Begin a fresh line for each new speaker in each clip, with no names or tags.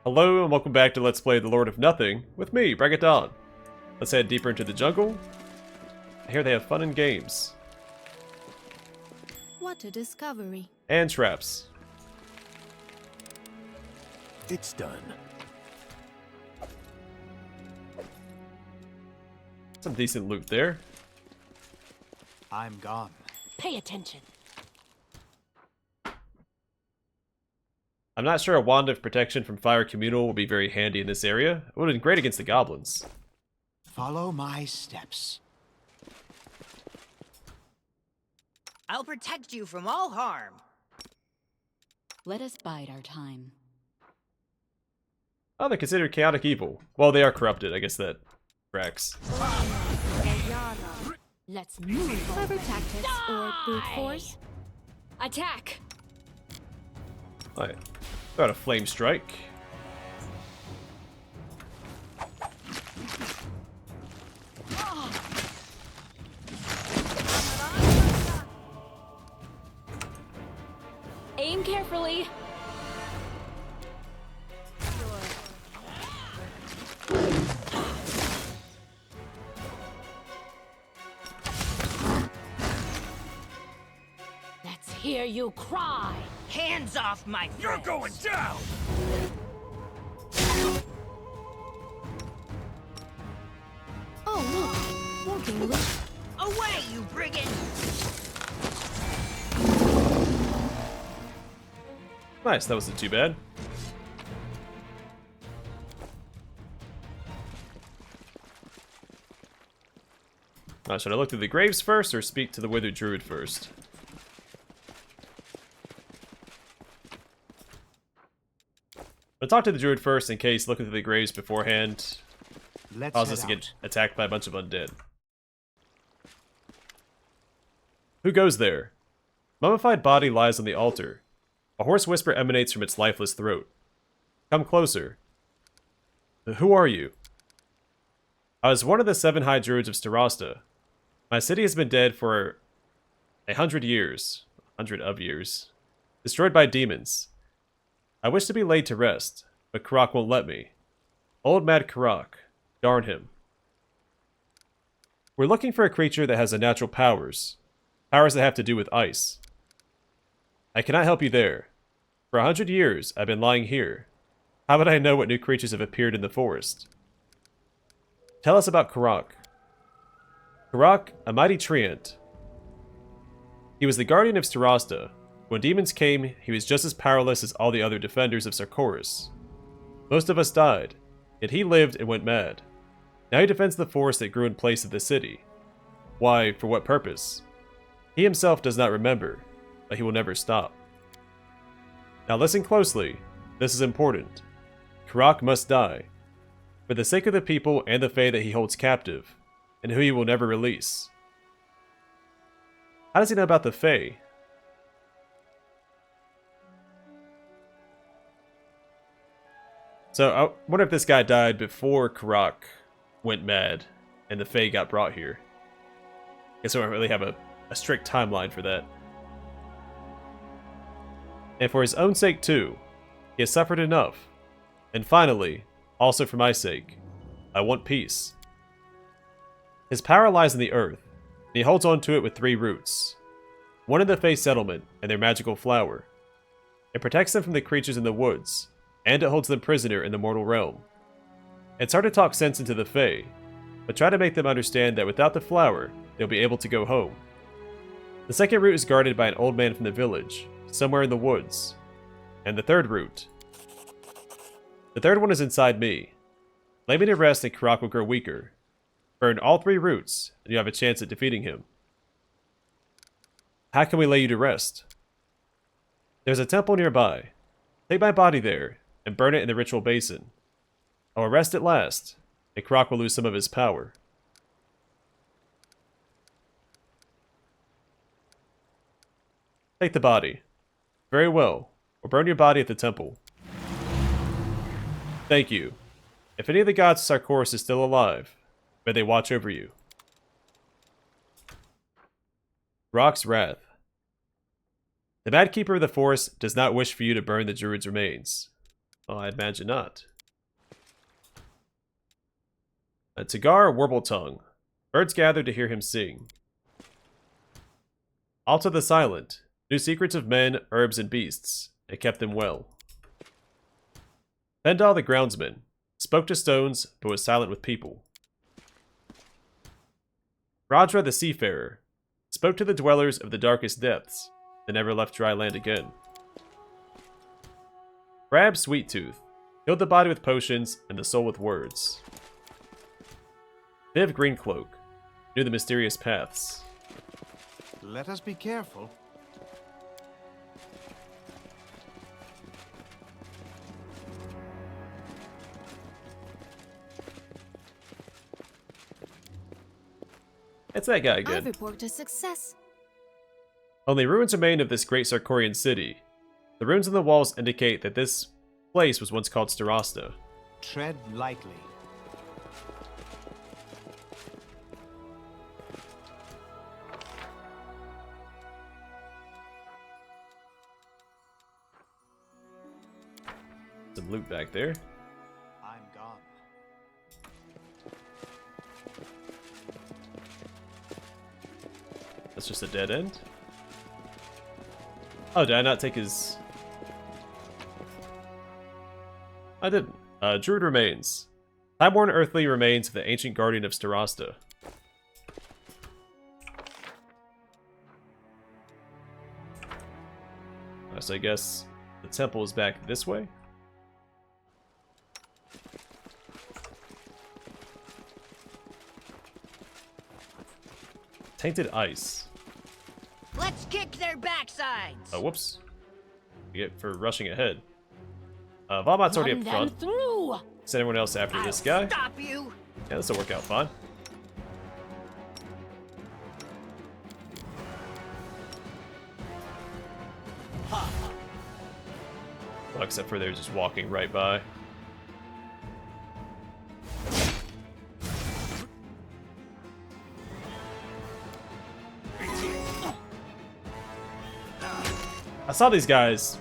Hello and welcome back to Let's Play The Lord of Nothing with me, Bragaton. Let's head deeper into the jungle. I hear they have fun and games.
What a discovery.
And traps.
It's done.
Some decent loot there.
I'm gone.
Pay attention.
I'm not sure a wand of protection from fire communal will be very handy in this area. It would have been great against the goblins.
Follow my steps.
I'll protect you from all harm.
Let us bide our time.
Oh, they're considered chaotic evil. Well, they are corrupted. I guess that tracks.
Let's move. Clever tactics or brute force. Attack!
Alright. Got a flame strike.
Aim carefully. Let's hear you cry.
Hands off my friend.
You're going down!
Oh, look. Walking look.
Away, you brigand!
Nice, that wasn't too bad. Should I look through the graves first or speak to the withered druid first? I'll talk to the druid first in case looking through the graves beforehand causes us to get attacked by a bunch of undead. Who goes there? Mummified body lies on the altar. A hoarse whisper emanates from its lifeless throat. Come closer. Who are you? I was one of the 7 high druids of Starasta. My city has been dead for 100 years. 100 of years. Destroyed by demons. I wish to be laid to rest, but Carrock won't let me. Old mad Carrock. Darn him. We're looking for a creature that has unnatural powers. Powers that have to do with ice. I cannot help you there. For 100 years, I've been lying here. How would I know what new creatures have appeared in the forest? Tell us about Carrock. Carrock, a mighty treant. He was the guardian of Starasta. When demons came, he was just as powerless as all the other defenders of Sarkoris. Most of us died, yet he lived and went mad. Now he defends the forest that grew in place of the city. Why, for what purpose? He himself does not remember, but he will never stop. Now listen closely. This is important. Carrock must die. For the sake of the people and the Fae that he holds captive, and who he will never release. How does he know about the Fae? So, I wonder if this guy died before Carrock went mad, and the Fae got brought here. Guess we don't really have a strict timeline for that. And for his own sake too, he has suffered enough. And finally, also for my sake, I want peace. His power lies in the earth, and he holds on to it with 3 roots. One in the Fae settlement, and their magical flower. It protects them from the creatures in the woods, and it holds them prisoner in the mortal realm. It's hard to talk sense into the Fae, but try to make them understand that without the flower, they'll be able to go home. The second root is guarded by an old man from the village, somewhere in the woods. And the third root. The third one is inside me. Lay me to rest and Carrock will grow weaker. Burn all 3 roots, and you have a chance at defeating him. How can we lay you to rest? There's a temple nearby. Take my body there, and burn it in the ritual basin. I will rest at last, and Carrock will lose some of his power. Take the body. Very well. We'll burn your body at the temple. Thank you. If any of the gods of Sarkoris is still alive, may they watch over you. Carrock's Wrath. The Mad Keeper of the Forest does not wish for you to burn the Druid's remains. Oh, I imagine not. A Tagar Warbletongue. Birds gather to hear him sing. Alta the Silent. Knew secrets of men, herbs, and beasts. It kept them well. Pendal the Groundsman. Spoke to stones, but was silent with people. Radra the Seafarer. Spoke to the dwellers of the darkest depths, and never left dry land again. Crab Sweettooth. Healed the body with potions, and the soul with words. Viv Greencloak. Knew the mysterious paths.
Let us be careful.
It's that guy
I've
again.
reported a success.
Only ruins remain of this great Sarkorian city. The runes on the walls indicate that this place was once called Starasta.
Tread lightly.
Some loot back there.
I'm gone.
That's just a dead end. Oh, did I not take his... I didn't. Druid remains. Time-worn earthly remains of the ancient guardian of Starasta. So I guess the temple is back this way? Tainted ice.
Let's kick their backsides.
Oh, whoops. You get for rushing ahead. Valmot's already up front.
Through.
Send everyone else after
I'll
this guy.
Stop you.
Yeah, this will work out fine. Well, except for they're just walking right by. I saw these guys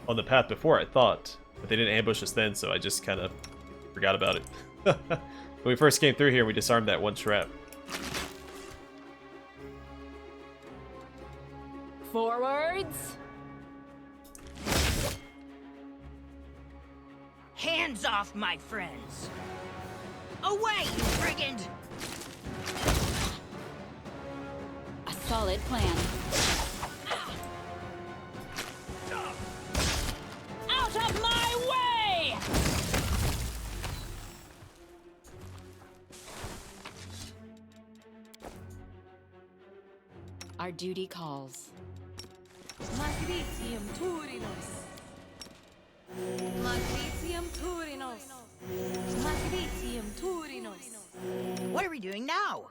on the path before, I thought, but they didn't ambush us then, so I just kind of forgot about it. When we first came through here, we disarmed that one trap.
Forwards.
Hands off, my friends. Away, you brigand.
A solid plan. Out of my way! Our duty calls.
Matricium Turinos. Matricium Turinos. Matricium Turinos.
What are we doing now?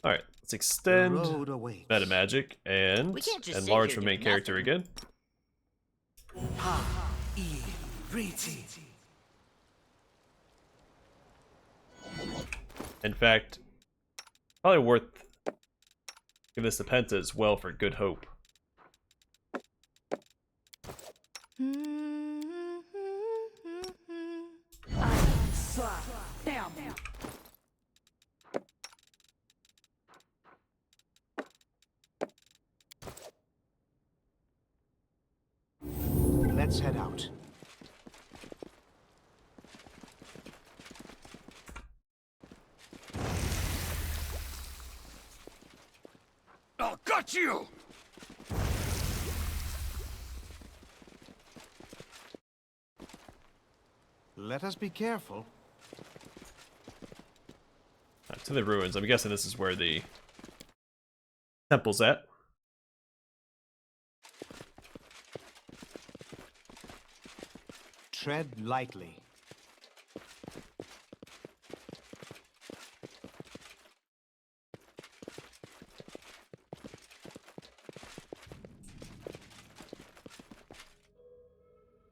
Alright, let's extend
The road awaits.
meta magic and
We can't just sit
enlarge
here
from main
doing
character
nothing.
again. In fact, probably worth give this to Penta as well for Good Hope.
Let's head out. I got you! Let us be careful.
To the ruins. I'm guessing this is where the temple's at.
Tread lightly.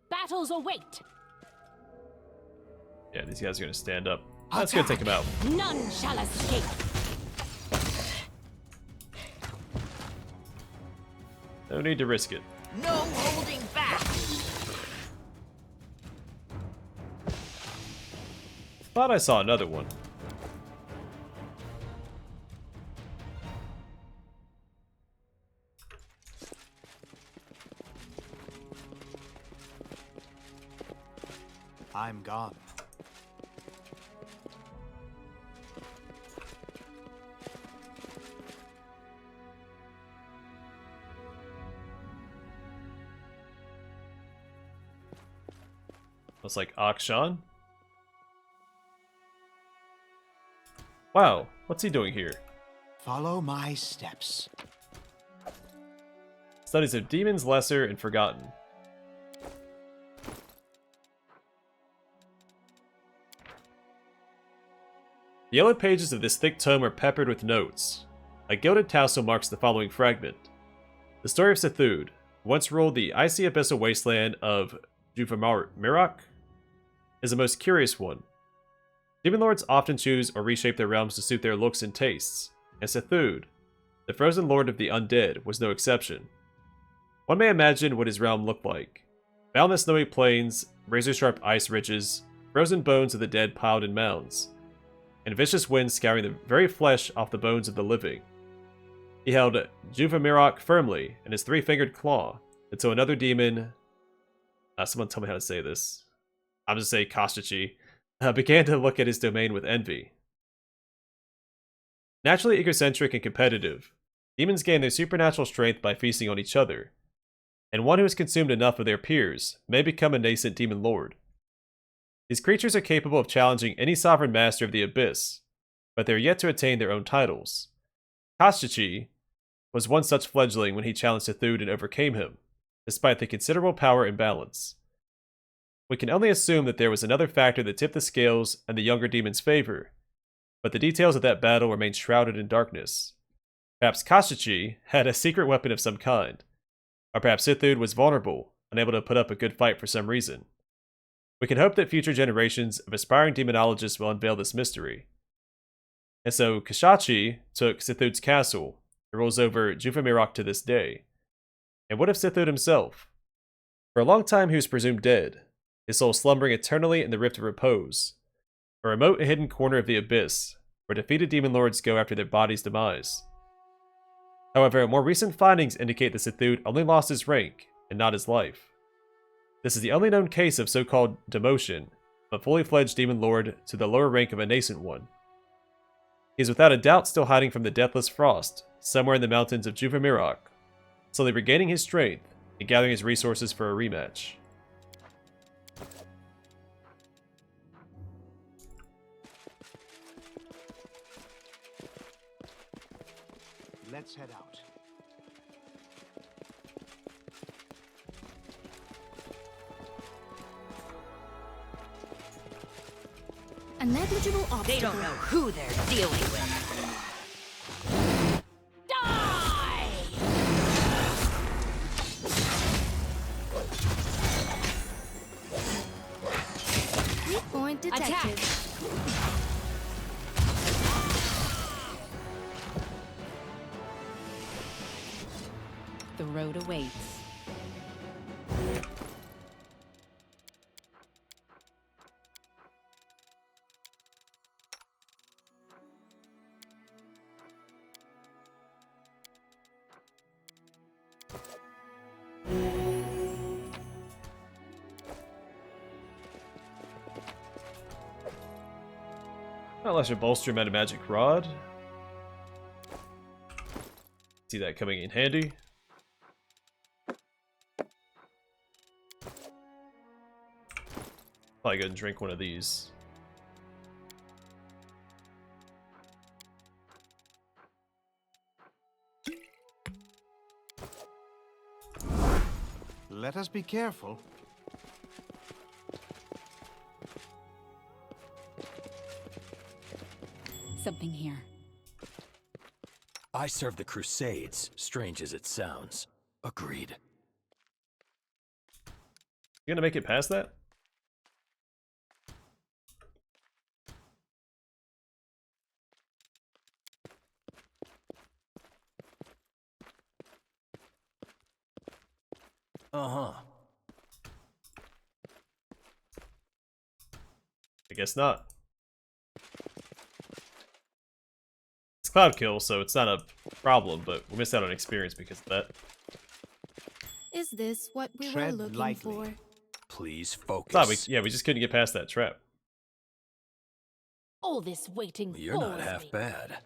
Battles await.
Yeah, these guys are gonna stand up. That's gonna take him out.
None shall escape.
No need to risk it.
No holding back.
Thought I saw another one.
I'm gone.
Looks like Akshan. Wow, what's he doing here?
Follow my steps.
Studies of demons, lesser, and forgotten. The yellow pages of this thick tome are peppered with notes. A gilded tassel marks the following fragment. The story of Sethud, who once ruled the icy abyssal wasteland of Juvamirak, is the most curious one. Demon lords often choose or reshape their realms to suit their looks and tastes, and Sethud, the frozen lord of the undead, was no exception. One may imagine what his realm looked like. Boundless snowy plains, razor-sharp ice ridges, frozen bones of the dead piled in mounds, and vicious winds scouring the very flesh off the bones of the living. He held Juvamirak firmly in his three-fingered claw, until another demon... someone tell me how to say this. I'm just saying Kostachi, began to look at his domain with envy. Naturally egocentric and competitive, demons gain their supernatural strength by feasting on each other, and one who has consumed enough of their peers may become a nascent demon lord. These creatures are capable of challenging any sovereign master of the Abyss, but they are yet to attain their own titles. Kostachi was one such fledgling when he challenged Sethud and overcame him, despite the considerable power imbalance. We can only assume that there was another factor that tipped the scales in the younger demon's favor, but the details of that battle remain shrouded in darkness. Perhaps Kostachi had a secret weapon of some kind, or perhaps Sethud was vulnerable, unable to put up a good fight for some reason. We can hope that future generations of aspiring demonologists will unveil this mystery. And so Kostachi took Sethud's castle and rules over Juvamirak to this day. And what of Sethud himself? For a long time he was presumed dead, his soul slumbering eternally in the Rift of Repose, a remote and hidden corner of the Abyss, where defeated demon lords go after their body's demise. However, more recent findings indicate that Sethud only lost his rank, and not his life. This is the only known case of so-called demotion of a fully fledged demon lord to the lower rank of a nascent one. He is without a doubt still hiding from the deathless frost, somewhere in the mountains of Juvamirak, slowly regaining his strength and gathering his resources for a rematch.
Let's head out.
A negligible obstacle.
They don't know who they're dealing with.
Die!
Weak point detected.
Attack! The road awaits.
Unless you bolster him at a magic rod. See that coming in handy. Probably go and drink one of these.
Let us be careful.
Something here.
I serve the Crusades, strange as it sounds. Agreed.
You gonna make it past that?
Uh-huh.
I guess not. cloud kill, so it's not a problem, but we missed out on experience because of that.
Is this what we were
Tread
looking
lightly.
for?
Please focus.
We just couldn't get past that trap.
All this waiting
You're not
bores
half
me.
bad.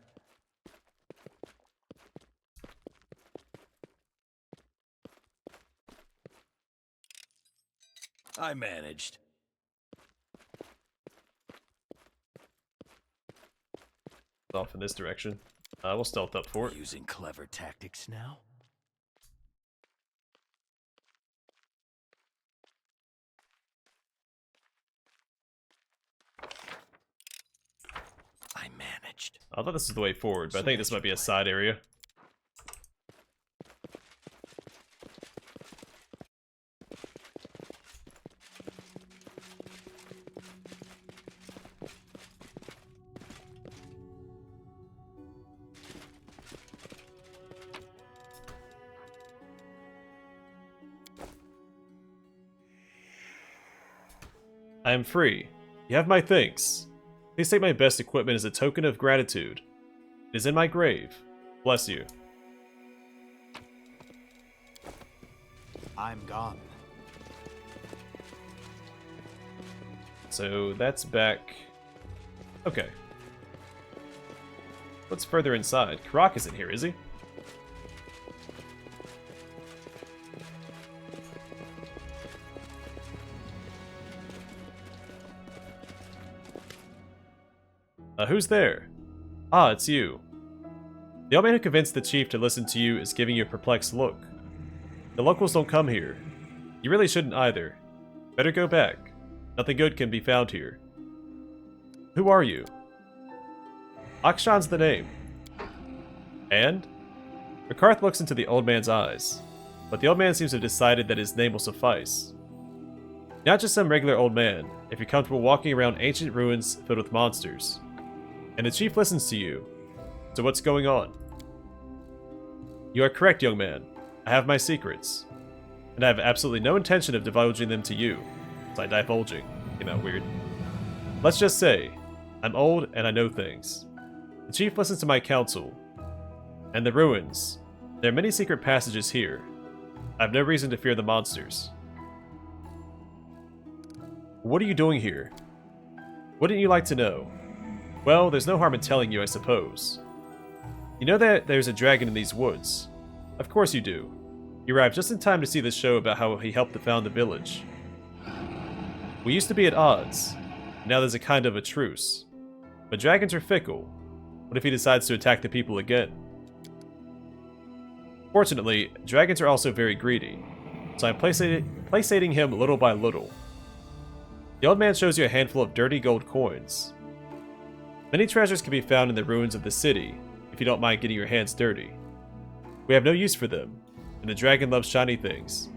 I managed.
Off in this direction. We'll stealth up for it.
Using clever tactics now? I managed.
I thought this was the way forward, but I think this might be a side area. I am free. You have my thanks. Please take my best equipment as a token of gratitude. It is in my grave. Bless you.
I'm gone.
So that's back. Okay. What's further inside? Carrock isn't here, is he? Who's there? Ah, it's you. The old man who convinced the chief to listen to you is giving you a perplexed look. The locals don't come here. You really shouldn't either. Better go back. Nothing good can be found here. Who are you? Akshan's the name. And? Rekarth looks into the old man's eyes, but the old man seems to have decided that his name will suffice. Not just some regular old man, if you're comfortable walking around ancient ruins filled with monsters. And the chief listens to you. So what's going on? You are correct, young man. I have my secrets. And I have absolutely no intention of divulging them to you. It's like divulging. Came out weird. Let's just say, I'm old and I know things. The chief listens to my counsel. And the ruins. There are many secret passages here. I have no reason to fear the monsters. What are you doing here? Wouldn't you like to know? Well, there's no harm in telling you, I suppose. You know that there's a dragon in these woods? Of course you do. You arrived just in time to see the show about how he helped to found the village. We used to be at odds. Now there's a kind of a truce. But dragons are fickle. What if he decides to attack the people again? Fortunately, dragons are also very greedy, so I'm placating him little by little. The old man shows you a handful of dirty gold coins. Many treasures can be found in the ruins of the city, if you don't mind getting your hands dirty. We have no use for them, and the dragon loves shiny things.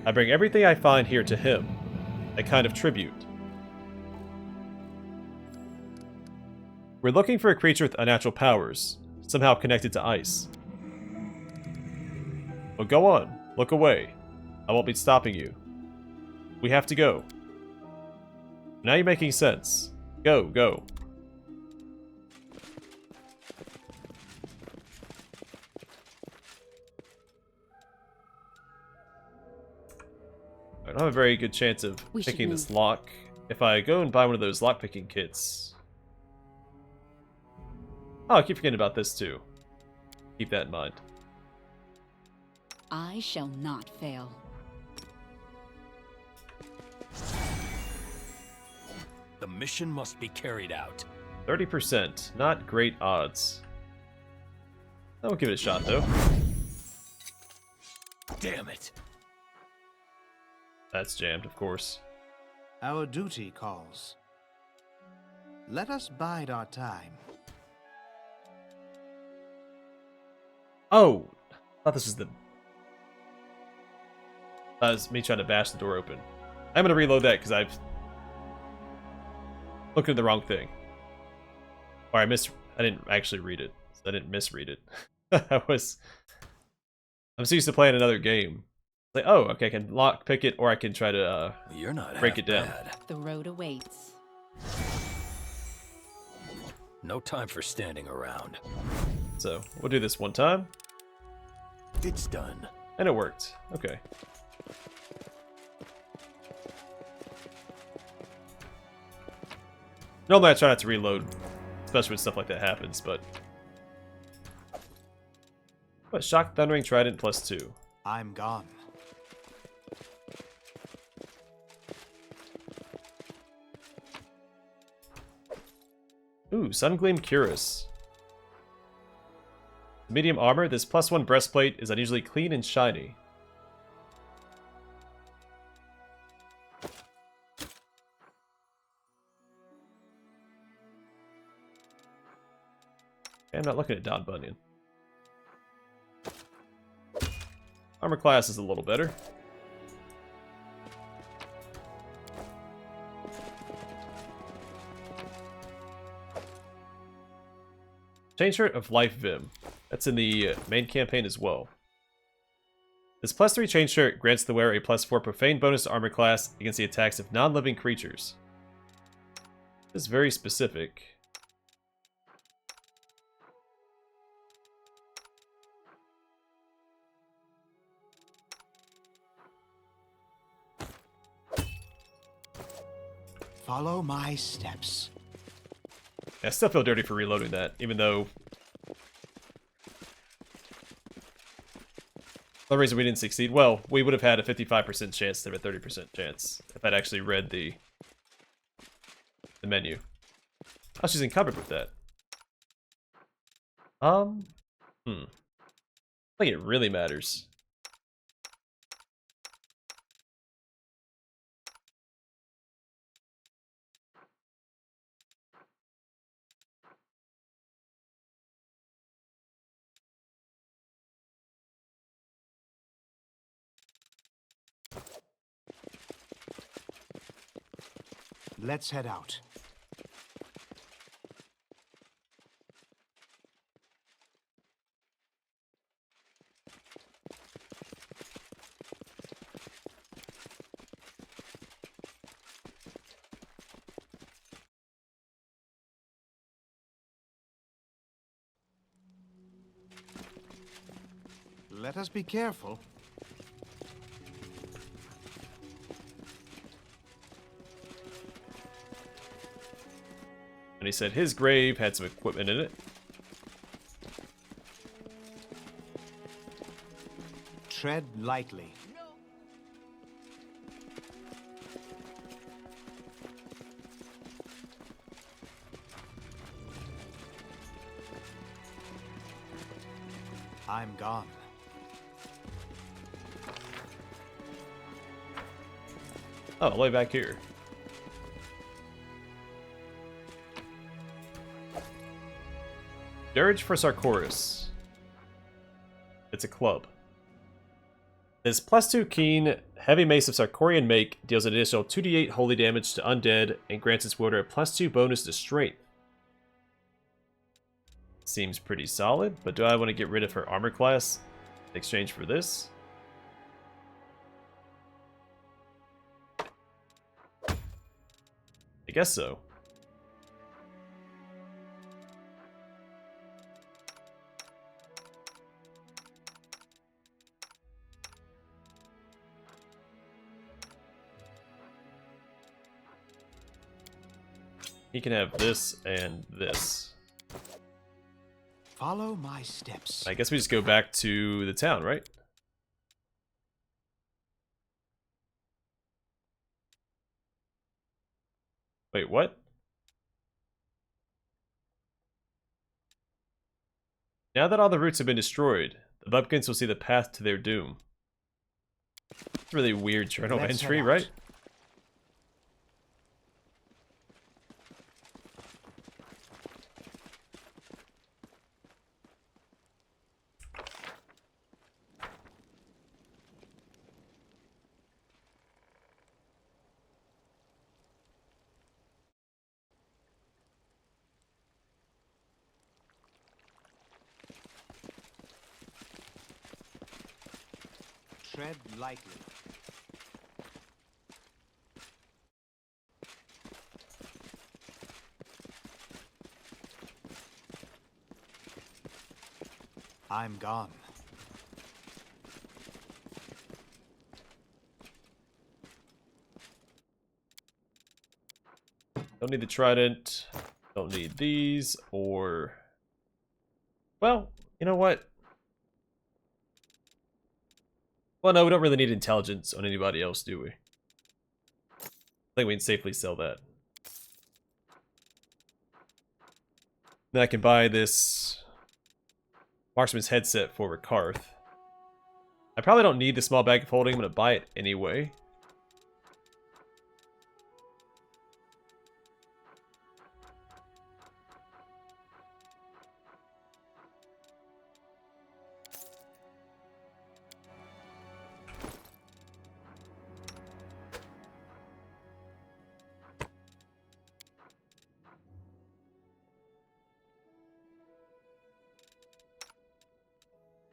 I bring everything I find here to him, a kind of tribute. We're looking for a creature with unnatural powers, somehow connected to ice. Well, go on, look away. I won't be stopping you. We have to go. Now you're making sense. Go, go. I don't have a very good chance of picking this lock. If I go and buy one of those lockpicking kits. Oh, I keep forgetting about this too. Keep that in mind.
I shall not fail.
The mission must be carried out.
30%. Not great odds. I'll give it a shot though.
Damn it.
That's jammed, of course.
Our duty calls. Let us bide our time.
Oh! I thought this was the... That was me trying to bash the door open. I'm gonna reload that because I've... looked at the wrong thing. Or I didn't actually read it. So I didn't misread it. I'm so used to playing another game. Like, oh, okay, I can lockpick it, or I can try to
You're not
break
half
it down.
bad.
The road awaits.
No time for standing around.
So, we'll do this one time.
It's done.
And it worked. Okay. Normally I try not to reload, especially when stuff like that happens, but... What? Shock Thundering Trident +2.
I'm gone.
Ooh, Sungleam Cuirass. Medium armor, this +1 breastplate is unusually clean and shiny. I'm not looking at Don Bunyan. Armor class is a little better. Chain Shirt of Life Vim. That's in the main campaign as well. This +3 Chain Shirt grants the wearer a +4 profane bonus to armor class against the attacks of non-living creatures. This is very specific.
Follow my steps.
I still feel dirty for reloading that, even though... The reason we didn't succeed, well, we would have had a 55% chance to have a 30% chance if I'd actually read the menu. Oh, she's encumbered with that. I think it really matters.
Let's head out. Let us be careful.
And he said his grave had some equipment in it.
Tread lightly. I'm gone.
Oh, way back here. Dirge for Sarkoris. It's a club. This +2 keen, heavy mace of Sarkorian make deals an additional 2d8 holy damage to undead and grants its wielder a +2 bonus to strength. Seems pretty solid, but do I want to get rid of her armor class in exchange for this? I guess so. He can have this and this.
Follow my steps.
I guess we just go back to the town, right? Wait, what? Now that all the roots have been destroyed, the Bumpkins will see the path to their doom. It's really weird journal
Let's
entry,
head out.
right?
Tread lightly. I'm gone.
Don't need the trident. Don't need these, or... Well, you know what? Well, no, we don't really need intelligence on anybody else, do we? I think we can safely sell that. Then I can buy this marksman's headset for Rekarth. I probably don't need the small bag of holding. I'm going to buy it anyway.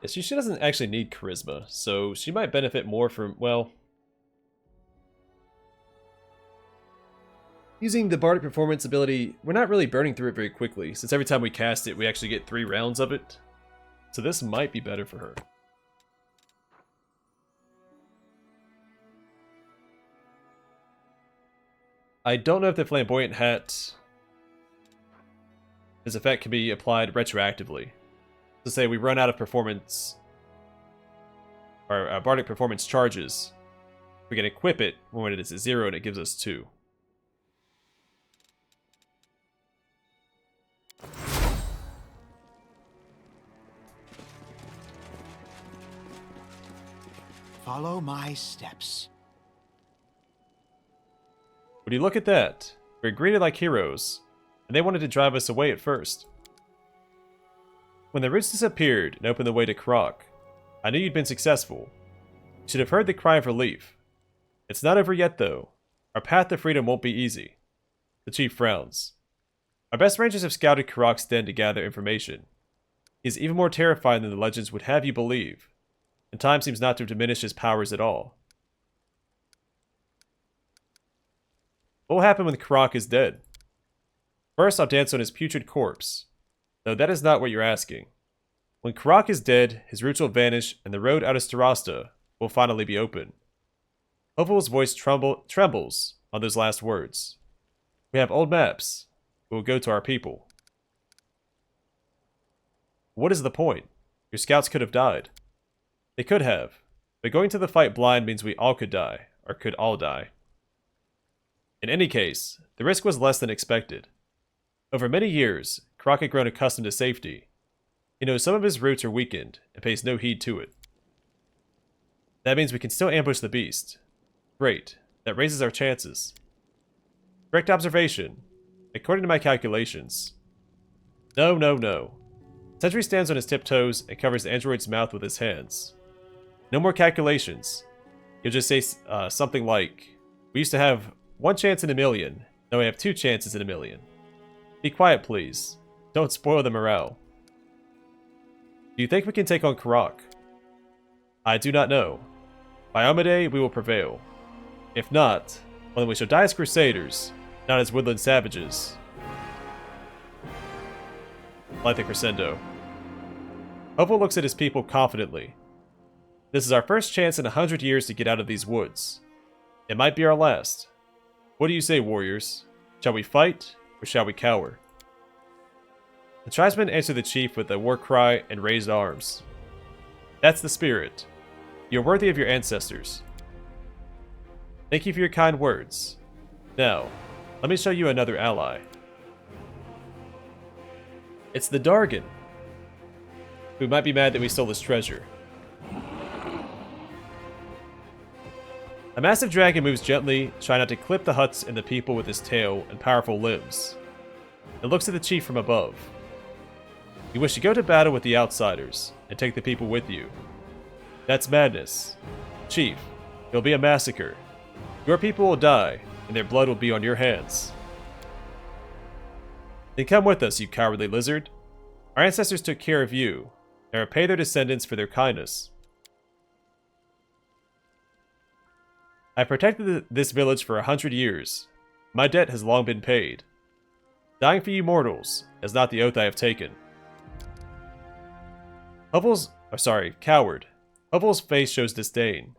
Yeah, she doesn't actually need charisma, so she might benefit more from, well... Using the Bardic Performance ability, we're not really burning through it very quickly, since every time we cast it, we actually get 3 rounds of it. So this might be better for her. I don't know if the Flamboyant Hat... This effect can be applied retroactively. To say we run out of performance, or Bardic Performance charges, we can equip it when it is at 0 and it gives us 2.
Follow my steps.
Would you look at that? We're greeted like heroes, and they wanted to drive us away at first. When the roots disappeared and opened the way to Carrock, I knew you'd been successful. You should have heard the cry of relief. It's not over yet, though. Our path to freedom won't be easy. The chief frowns. Our best rangers have scouted Carrock's den to gather information. He is even more terrifying than the legends would have you believe, and time seems not to have diminished his powers at all. What will happen when Carrock is dead? First, I'll dance on his putrid corpse. No, that is not what you're asking. When Carrock is dead, his roots will vanish, and the road out of Starasta will finally be open. Oval's voice trembles on those last words. We have old maps. We will go to our people. What is the point? Your scouts could have died. They could have, but going to the fight blind means we all could die, or could all die. In any case, the risk was less than expected. Over many years, Carrock had grown accustomed to safety. He knows some of his roots are weakened, and pays no heed to it. That means we can still ambush the beast. Great, that raises our chances. Correct observation, according to my calculations. No. Sentry stands on his tiptoes and covers the android's mouth with his hands. No more calculations. He'll just say something like, we used to have 1 chance in a million, now we have 2 chances in a million. Be quiet, please. Don't spoil the morale. Do you think we can take on Carrock? I do not know. By Omade, we will prevail. If not, well, then we shall die as crusaders, not as woodland savages. Like the crescendo. Oval looks at his people confidently. This is our first chance in 100 years to get out of these woods. It might be our last. What do you say, warriors? Shall we fight, or shall we cower? The tribesmen answer the chief with a war cry and raised arms. That's the spirit. You're worthy of your ancestors. Thank you for your kind words. Now, let me show you another ally. It's the Dargon, who might be mad that we stole his treasure. A massive dragon moves gently, trying not to clip the huts and the people with his tail and powerful limbs. It looks at the chief from above. You wish to go to battle with the outsiders, and take the people with you. That's madness. Chief, it'll be a massacre. Your people will die, and their blood will be on your hands. Then come with us, you cowardly lizard. Our ancestors took care of you, and repay their descendants for their kindness. I protected this village for 100 years. My debt has long been paid. Dying for you mortals is not the oath I have taken. Coward. Hubble's face shows disdain.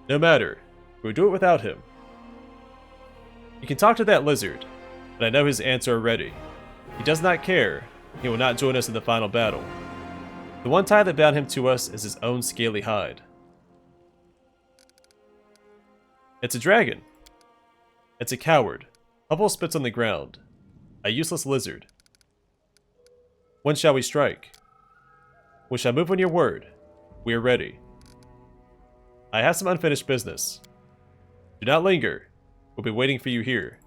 No matter. We'll do it without him. You can talk to that lizard, but I know his answer already. He does not care. He will not join us in the final battle. The one tie that bound him to us is his own scaly hide. It's a dragon. It's a coward. Hubble spits on the ground. A useless lizard. When shall we strike? We shall move on your word. We are ready. I have some unfinished business. Do not linger. We'll be waiting for you here.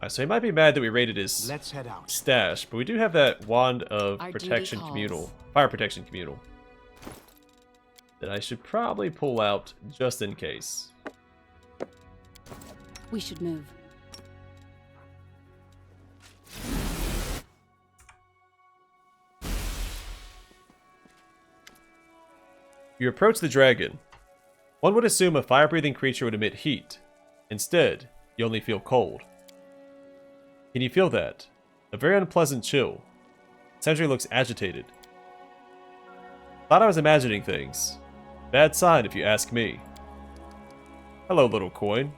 So he might be mad that we raided his
Let's head out.
stash, but we do have that wand of
Our
protection
duty
communal.
calls.
Fire protection communal. That I should probably pull out just in case.
We should move.
You approach the dragon. One would assume a fire-breathing creature would emit heat. Instead, you only feel cold. Can you feel that? A very unpleasant chill. Sendri looks agitated. Thought I was imagining things. Bad sign if you ask me. Hello, little coin.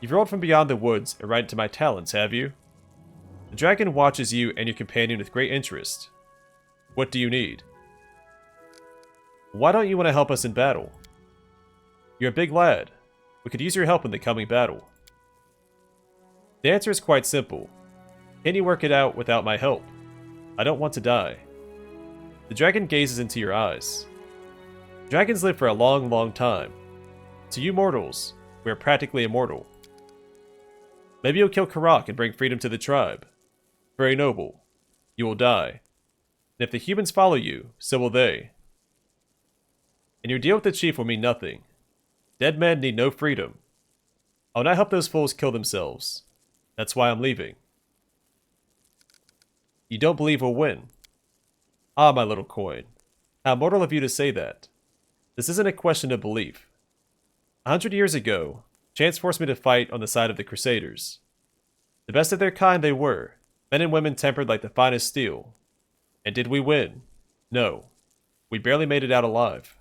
You've rolled from beyond the woods and right into my talons, have you? The dragon watches you and your companion with great interest. What do you need? Why don't you want to help us in battle? You're a big lad. We could use your help in the coming battle. The answer is quite simple. Can you work it out without my help? I don't want to die. The dragon gazes into your eyes. Dragons live for a long, long time. To you mortals, we are practically immortal. Maybe you'll kill Carrock and bring freedom to the tribe. Very noble. You will die. And if the humans follow you, so will they. And your deal with the chief will mean nothing. Dead men need no freedom. I'll not help those fools kill themselves. That's why I'm leaving. You don't believe we'll win? Ah, my little coin. How mortal of you to say that. This isn't a question of belief. 100 years ago, chance forced me to fight on the side of the Crusaders. The best of their kind they were, men and women tempered like the finest steel. And did we win? No. We barely made it out alive.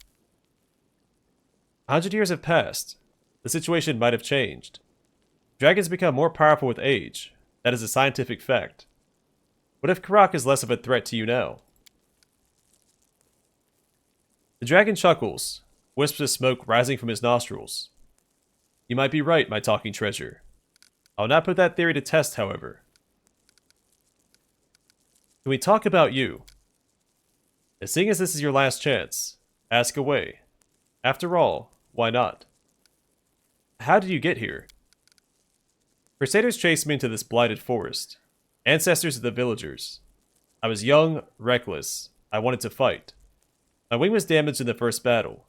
100 years have passed. The situation might have changed. Dragons become more powerful with age. That is a scientific fact. What if Carrock is less of a threat to you now? The dragon chuckles, wisps of smoke rising from his nostrils. You might be right, my talking treasure. I'll not put that theory to test, however. Can we talk about you? And seeing as this is your last chance, ask away. After all, why not? How did you get here? Crusaders chased me into this blighted forest. Ancestors of the villagers. I was young, reckless. I wanted to fight. My wing was damaged in the first battle.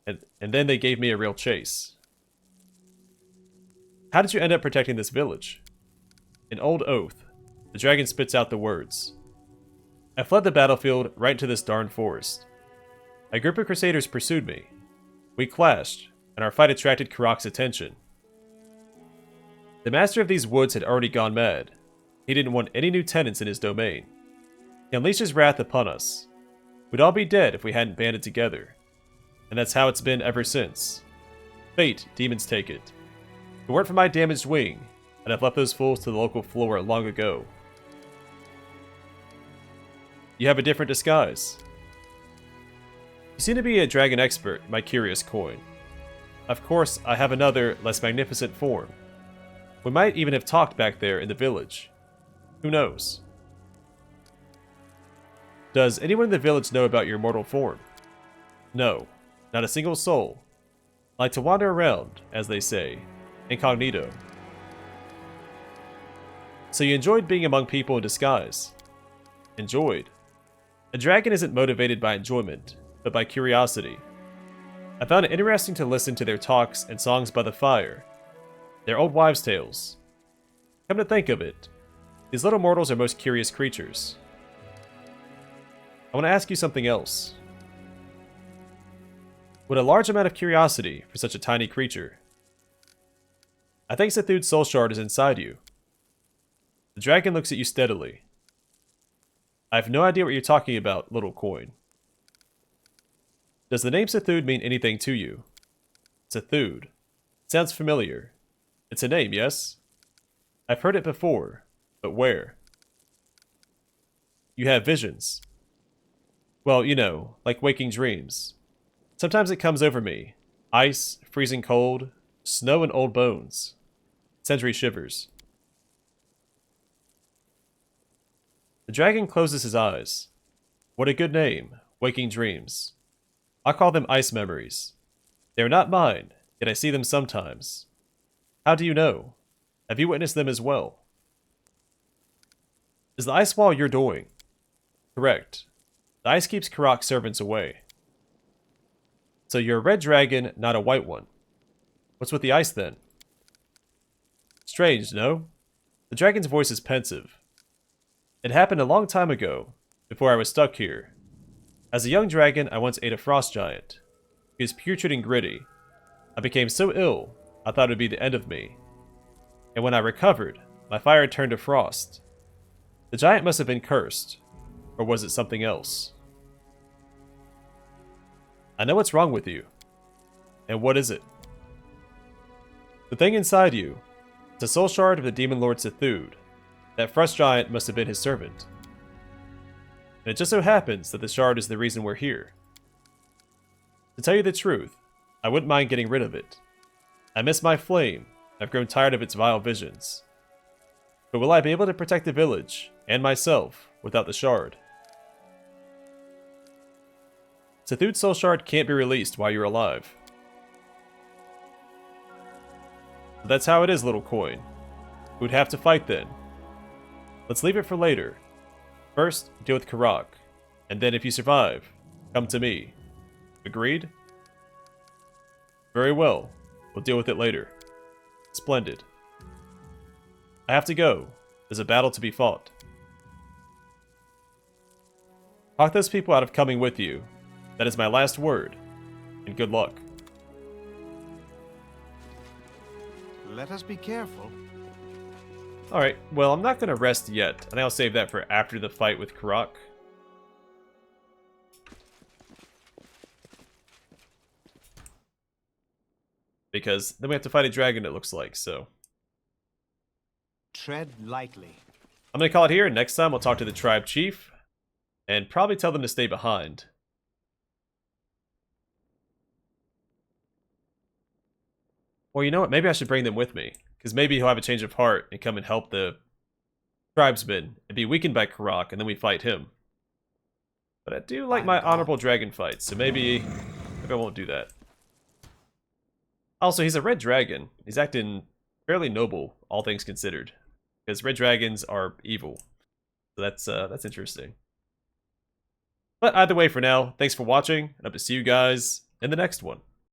And then they gave me a real chase. How did you end up protecting this village? An old oath. The dragon spits out the words. I fled the battlefield right into this darn forest. A group of crusaders pursued me. We clashed, and our fight attracted Carrock's attention. The master of these woods had already gone mad. He didn't want any new tenants in his domain. He unleashed his wrath upon us. We'd all be dead if we hadn't banded together. And that's how it's been ever since. Fate, demons take it. If it weren't for my damaged wing, I'd have left those fools to the local floor long ago. You have a different disguise. You seem to be a dragon expert, my curious coin. Of course, I have another, less magnificent form. We might even have talked back there in the village. Who knows? Does anyone in the village know about your mortal form? No, not a single soul. I like to wander around, as they say, incognito. So you enjoyed being among people in disguise? Enjoyed? A dragon isn't motivated by enjoyment, but by curiosity. I found it interesting to listen to their talks and songs by the fire. Their old wives' tales. Come to think of it, these little mortals are most curious creatures. I want to ask you something else. What a large amount of curiosity for such a tiny creature. I think Sethu's soul shard is inside you. The dragon looks at you steadily. I have no idea what you're talking about, little coin. Does the name Sethud mean anything to you? Sethud. Sounds familiar. It's a name, yes? I've heard it before, but where? You have visions. Well, you know, like waking dreams. Sometimes it comes over me. Ice, freezing cold, snow and old bones. Sendri shivers. The dragon closes his eyes. What a good name, waking dreams. I call them ice memories. They are not mine, yet I see them sometimes. How do you know? Have you witnessed them as well? Is the ice wall your doing? Correct. The ice keeps Carrock servants away. So you're a red dragon, not a white one. What's with the ice then? Strange, no? The dragon's voice is pensive. It happened a long time ago, before I was stuck here. As a young dragon, I once ate a frost giant. He was putrid and gritty. I became so ill, I thought it would be the end of me. And when I recovered, my fire turned to frost. The giant must have been cursed. Or was it something else? I know what's wrong with you. And what is it? The thing inside you. It's a soul shard of the demon lord Sethud. That frost giant must have been his servant. And it just so happens that the shard is the reason we're here. To tell you the truth, I wouldn't mind getting rid of it. I miss my flame. I've grown tired of its vile visions. But will I be able to protect the village, and myself, without the shard? Sethud's soul shard can't be released while you're alive. So that's how it is, little coin. Who'd have to fight then? Let's leave it for later. First, deal with Carrock, and then if you survive, come to me. Agreed? Very well. We'll deal with it later. Splendid. I have to go. There's a battle to be fought. Talk those people out of coming with you. That is my last word, and good luck.
Let us be careful.
Alright, well, I'm not going to rest yet. I think I'll save that for after the fight with Carrock. Because then we have to fight a dragon, it looks like, so.
Tread lightly.
I'm going to call it here. Next time, we'll talk to the tribe chief. And probably tell them to stay behind. Or you know what? Maybe I should bring them with me. Because maybe he'll have a change of heart and come and help the tribesmen and be weakened by Carrock, and then we fight him. But I do like my honorable dragon fights, so maybe I won't do that. Also, he's a red dragon. He's acting fairly noble, all things considered. Because red dragons are evil. So that's interesting. But either way for now, thanks for watching, and I hope to see you guys in the next one.